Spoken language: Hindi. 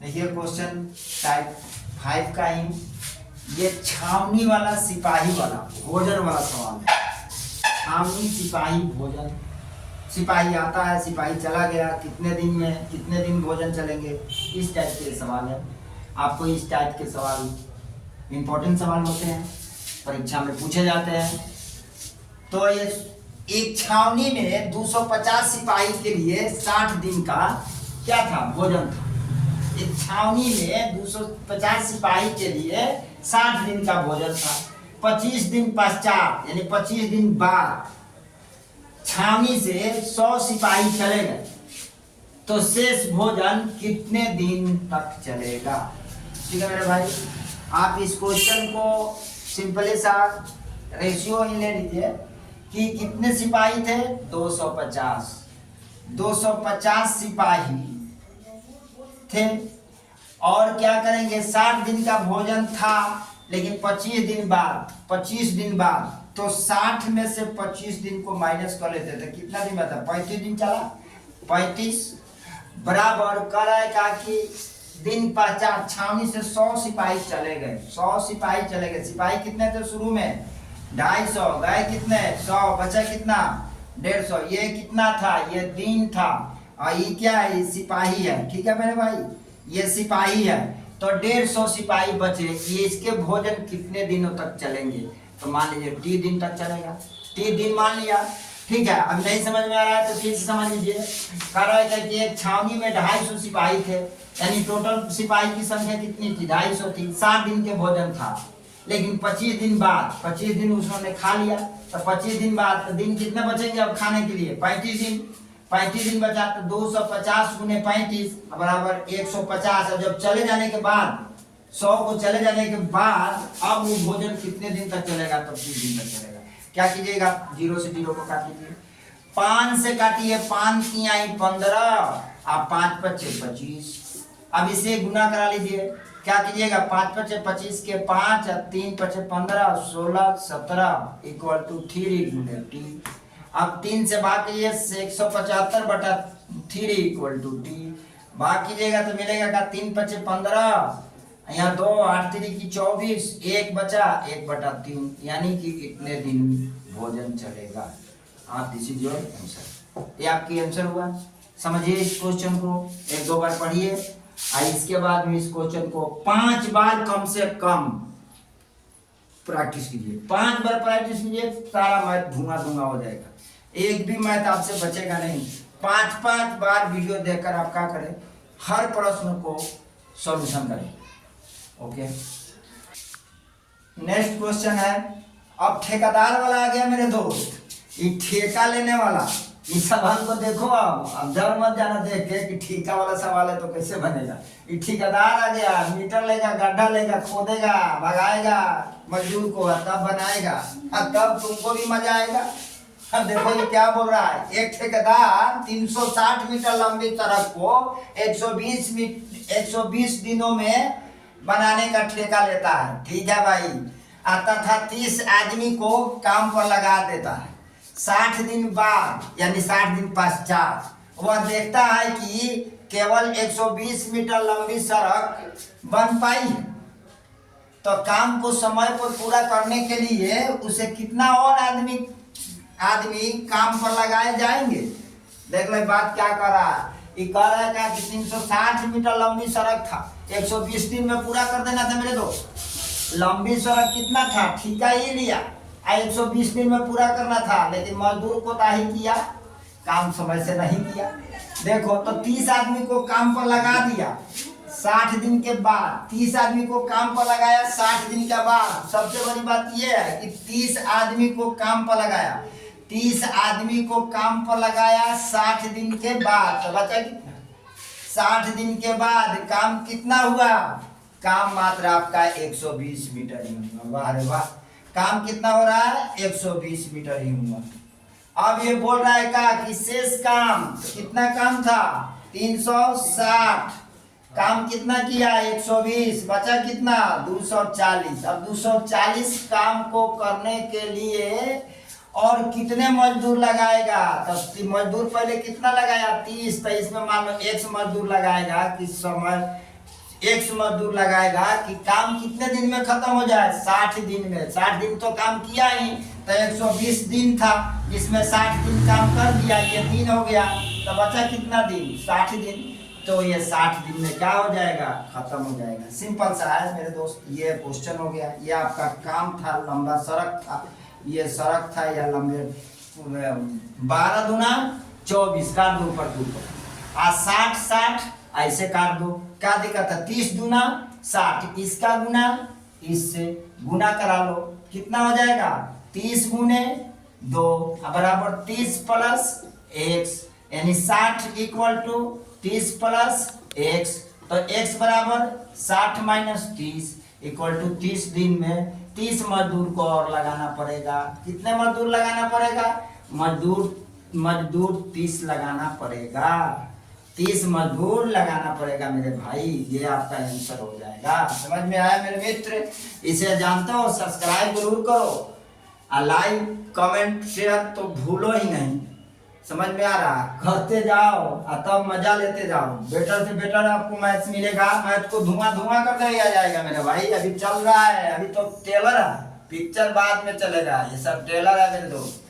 देखिए क्वेश्चन टाइप 5 का ही ये छावनी वाला सिपाही वाला भोजन वाला सवाल है। छावनी सिपाही भोजन, सिपाही आता है, सिपाही चला गया, कितने दिन में कितने दिन भोजन चलेंगे, इस टाइप के सवाल है। आपको इस टाइप के सवाल इम्पोर्टेंट सवाल होते हैं, परीक्षा में पूछे जाते हैं। तो ये एक छावनी में 250 सिपाही के लिए 60 दिन का क्या था, भोजन था। एक छावनी में 250 सिपाही के लिए 60 दिन का भोजन था। 25 दिन पश्चात यानी 25 दिन बाद छावनी से 100 सिपाही चले गए, तो शेष भोजन कितने दिन तक चलेगा। ठीक है मेरे भाई, आप इस क्वेश्चन को सिंपली सा रेशियो ही ले लीजिए कि कितने सिपाही थे, 250 सिपाही थे और क्या करेंगे, 60 दिन का भोजन था, लेकिन 25 दिन बाद तो 60 में से 25 दिन को माइनस कर लेते थे, कितना दिन बचा, 35 दिन चला। 35 बराबर कर रहा है कि दिन पश्चात छावनी से 100 सिपाही चले गए। 100 सिपाही चले गए, सिपाही कितने थे शुरू में, 250, गए कितने, 100, बचा कितना, 150। ये कितना था, ये दिन था, और ये क्या है, सिपाही है। ठीक है मेरे भाई, ये सिपाही है, तो 150 सिपाही बचे। ये इसके भोजन कितने दिनों तक चलेंगे, तो मान लीजिए 30 दिन तक चलेगा। 30 दिन मान लिया, ठीक है। अब नहीं समझ में आ रहा है तो फिर से समझ लीजिए। कह रहा है कि एक छावनी में 250 सिपाही थे, यानी टोटल सिपाही की संख्या कितनी थी, 250 थी। 60 दिन के भोजन था, लेकिन 25 दिन बाद 25 दिन उसने खा लिया, तो 25 दिन बाद तो दिन कितने बचेंगे अब खाने के लिए, 35 दिन। 35 दिन बचा तो 250 गुने 35 बराबर 150। और जब चले जाने के बाद 100 को चले जाने के बाद अब वो भोजन कितने दिन तक चलेगा, तो 30 दिन तक चलेगा। क्या कीजिएगा, 0 से 0 को काट लीजिए, 5 से काटिए, 5 तिहाई 15 आप 5 पच्चे 25। अब इसे गुना करा लीजिए, क्या कीजिएगा, 5 पच्चे 25 के 5 और 3 पच्चे 15, 16 17 इक्वल टू 3 गुने टी। अब 3 से भाग कीजिए, 175 बटा 3 इक्वल टू टी। भाग कीजिएगा तो मिलेगा का 3 पच्चे 15, यहाँ 2 8 3 की 24, 1 बचा 1 बटा 3, यानी कि इतने दिन भोजन चलेगा। आप दिस इज योर आंसर। ये आपकी आंसर हुआ। समझिए इस क्वेश्चन को, 1-2 बार पढ़िए और इसके बाद में इस क्वेश्चन को 5 बार कम से कम प्रैक्टिस कीजिए। 5 बार प्रैक्टिस कीजिए, सारा मैथ धुआं धुआं हो जाएगा, एक भी मैथ आपसे बचेगा नहीं। 5-5 बार वीडियो देखकर आप क्या करें, हर प्रश्न को सॉल्यूशन करें। ओके, नेक्स्ट क्वेश्चन है। अब ठेकेदार वाला आ गया मेरे दोस्त, ये ठेका लेने वाला, इस सवाल को देखो। अब डर मत जाना देख के कि ठेका वाला सवाल है तो कैसे बनेगा। ये ठेकेदार आ गया, मीटर लेगा, गड्ढा लेगा, खोदेगा, भगाएगा मजदूर को, तब बनाएगा, तब तुमको भी मजा आएगा। अब देखो ये क्या बोल रहा है, एक ठेकेदार 360 मीटर लंबी सड़क को 120 दिनों में बनाने का ठेका लेता है। ठीक है भाई, तथा 30 आदमी को काम पर लगा देता है। 60 दिन बाद यानी 60 दिन पश्चात वह देखता है कि केवल 120 मीटर लंबी सड़क बन पाई है, तो काम को समय पर पूरा करने के लिए उसे कितना और आदमी काम पर लगाए जाएंगे। देख लो बात क्या कर रहा है, ये कह रहा है कि 360 मीटर लंबी सड़क था, 120 दिन में पूरा कर देना था मेरे दोस्त। लंबी सड़क कितना था, ठेका ही लिया, 120 दिन में पूरा करना था, लेकिन मजदूर को ताही किया, काम समय से नहीं किया। देखो तो 30 आदमी को काम पर लगा दिया 60 दिन के बाद, 30 आदमी को काम पर लगाया 60 दिन के बाद। सबसे बड़ी बात यह है कि 30 आदमी को काम पर लगाया, 30 आदमी को काम पर लगाया 60 दिन के बाद, तो बचा कितना, 60 दिन के बाद काम कितना हुआ, काम मात्र आपका 120 मीटर ही हुआ। वाह रे वाह, काम कितना हो रहा है, 120 मीटर ही हुआ। अब ये बोल रहा है कि शेष काम, तो कितना काम था, 360, काम कितना किया, 120, बचा कितना, 240। अब 240 काम को करने के लिए और कितने मजदूर लगाएगा, तो मजदूर पहले कितना लगाया, 30, तो इसमें मान लो 1 मजदूर लगाएगा कि समय एक्स मजदूर लगाएगा कि काम कितने दिन में खत्म हो जाए, 60 दिन में। 60 दिन तो काम किया ही, तो 120 दिन था, जिसमें 60 दिन काम कर दिया, ये दिन हो गया, तो बचा कितना दिन, 60 दिन। तो ये 60 दिन में क्या हो जाएगा, खत्म हो जाएगा। सिंपल सा है मेरे दोस्त, ये क्वेश्चन हो गया। ये आपका काम था, लंबा सड़क था, ये सड़क था या लंबे 12 दूना 24 काट दो ऊपर के ऊपर, 60 ऐसे काट दो, क्या दिक्कत है, 30 दूना 60, इसका गुना इससे गुना करा लो, कितना हो जाएगा 30 गुने 2 बराबर 30 प्लस x, यानी 60 इक्वल टू 30 प्लस x। तो x बराबर 60 माइनस 30 इक्वल टू 30 दिन में 30 मजदूर को और लगाना पड़ेगा। कितने मजदूर लगाना पड़ेगा, मजदूर 30 लगाना पड़ेगा, 30 मजदूर लगाना पड़ेगा मेरे भाई। ये आपका आंसर हो जाएगा। समझ में आया मेरे मित्र? इसे जानते हो, सब्सक्राइब जरूर करो और लाइक कमेंट शेयर तो भूलो ही नहीं। समझ में आ रहा, करते जाओ और तब मजा लेते जाओ। बेटर से बेटर आपको मैथ मिलेगा। मैथ को धुआं धुआं कर दिया जाएगा मेरे भाई। अभी चल रहा है, अभी तो ट्रेलर है, पिक्चर बाद में चलेगा, ये सब ट्रेलर है मेरे दोस्त।